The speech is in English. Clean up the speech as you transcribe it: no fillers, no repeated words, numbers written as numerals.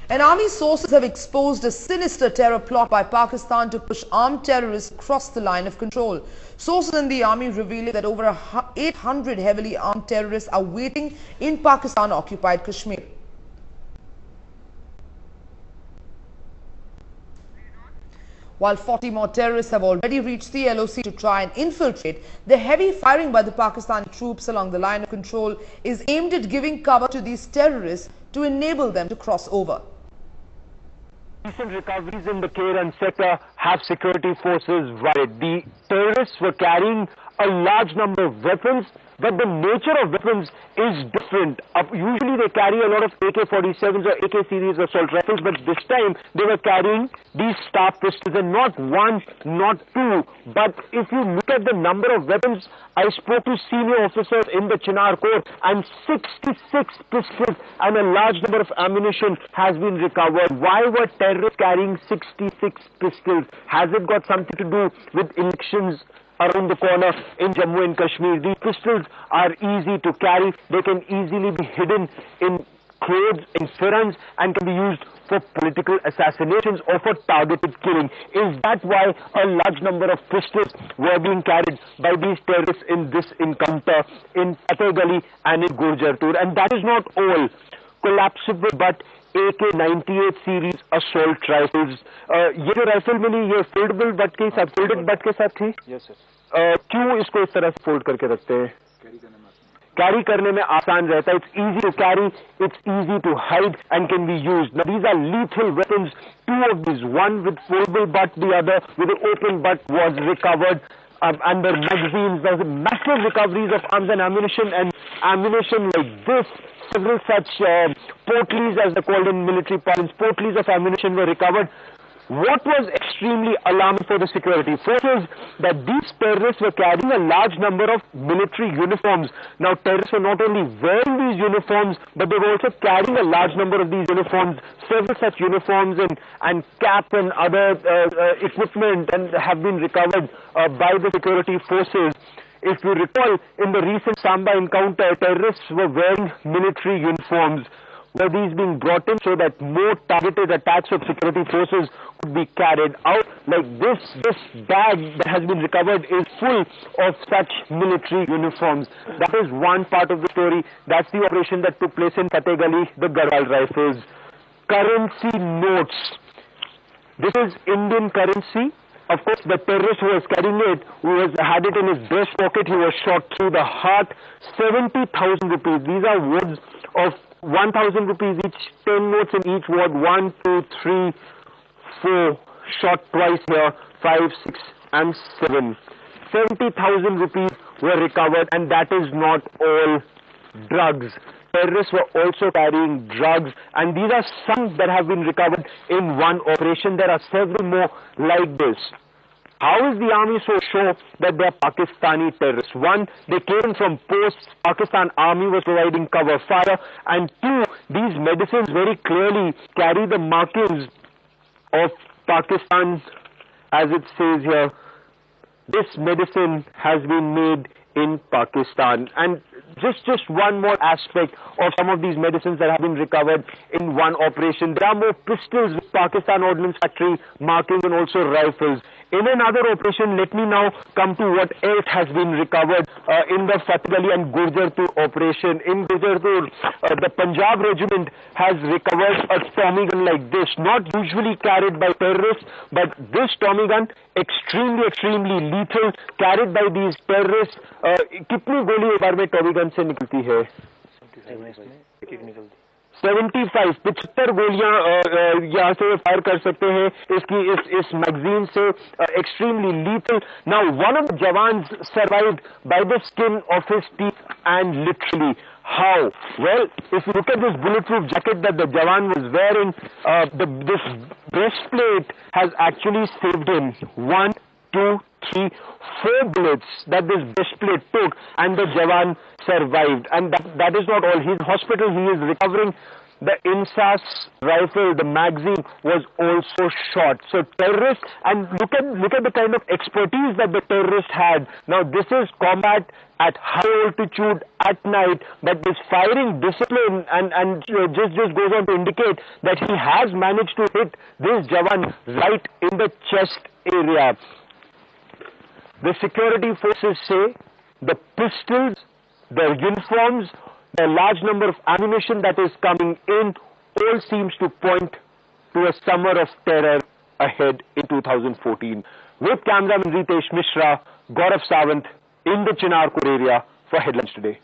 And army sources have exposed a sinister terror plot by Pakistan to push armed terrorists across the line of control. Sources in the army revealing that over 800 heavily armed terrorists are waiting in Pakistan-occupied Kashmir. While 40 more terrorists have already reached the LOC to try and infiltrate, the heavy firing by the Pakistani troops along the line of control is aimed at giving cover to these terrorists to enable them to cross over. Recent recoveries in the Kairan sector have security forces worried. The terrorists were carrying a large number of weapons, but the nature of weapons is different. Usually they carry a lot of AK-47s or AK series assault rifles, but this time they were carrying these star pistols, and not one, not two. But if you look at the number of weapons, I spoke to senior officers in the Chinar Corps, and 66 pistols and a large number of ammunition has been recovered. Why were terrorists carrying 66 pistols? Has it got something to do with elections around the corner in Jammu and Kashmir? These pistols are easy to carry. They can easily be hidden in clothes, in firans, and can be used for political assassinations or for targeted killing. Is that why a large number of pistols were being carried by these terrorists in this encounter in Fateh Gali and in Gurjarpur? And that is not all. Collapsible but AK-98 series assault rifles. ये जो rifle मिली ये foldable but के साथ, folded but के साथ थी? Yes sir. क्यों इसको इस तरह से फोल्ड करके रखते हैं? कैरी करने में आसान रहता है. It's easy to carry, it's easy to hide and can be used. Now these are lethal weapons. Two of these, one with foldable butt, the other with an open butt, was recovered. And the magazines, there was massive recoveries of arms and ammunition like this. Several such portleys, as they're called in military parlance, portleys of ammunition were recovered. What was extremely alarming for the security forces, that these terrorists were carrying a large number of military uniforms. Now terrorists were not only wearing these uniforms, but they were also carrying a large number of these uniforms, several such uniforms and cap and other equipment, and have been recovered by the security forces. If you recall, in the recent Samba encounter, terrorists were wearing military uniforms. Were these being brought in so that more targeted attacks of security forces could be carried out? Like this bag that has been recovered is full of such military uniforms. That is one part of the story. That's the operation that took place in Fateh Gali, the Garhwal rifles. Currency notes. This is Indian currency. Of course, the terrorist who was carrying it, had it in his breast pocket, he was shot through the heart. 70,000 rupees. These are words of 1,000 rupees each, 10 notes in each ward. 1, 2, 3, 4, shot twice here, 5, 6 and 7. 70,000 rupees were recovered, and that is not all. Drugs. Terrorists were also carrying drugs, and these are some that have been recovered in one operation. There are several more like this. How is the army so sure that they are Pakistani terrorists? One, they came from posts. Pakistan army was providing cover fire. And two, these medicines very clearly carry the markings of Pakistan, as it says here. This medicine has been made in Pakistan. And just one more aspect of some of these medicines that have been recovered in one operation. There are more pistols with Pakistan Ordnance Factory markings and also rifles. In another operation, let me now come to what else has been recovered in the Fateh Gali and Gurjarpur operation. In Gurjarpur, the Punjab regiment has recovered a Tommy gun like this, not usually carried by terrorists, but this Tommy gun, extremely lethal, carried by these terrorists. कितनी गोली एक बार में Tommy gun से निकलती है? 75 गोलियां यहाँ से फायर कर सकते हैं इस मैगजीन से. Extremely lethal. Now one of the jawans survived by the skin of his teeth, and literally. How? Well, if you look at this bulletproof jacket that the jawan was wearing, this breastplate has actually saved him. 1, 2, 3, 4 bullets that this breastplate took, and the jawan survived. And that is not all. He's in hospital. He is recovering. the INSAS rifle, the magazine was also shot. So terrorists, and look at the kind of expertise that the terrorist had. Now this is combat at high altitude at night, but this firing discipline and just goes on to indicate that he has managed to hit this Jawan right in the chest area. The security forces say the pistols, the uniforms, the large number of ammunition that is coming in all seems to point to a summer of terror ahead in 2014. With cameraman Ritesh Mishra, Gaurav Sawant in the Chinarpur area for Headlines Today.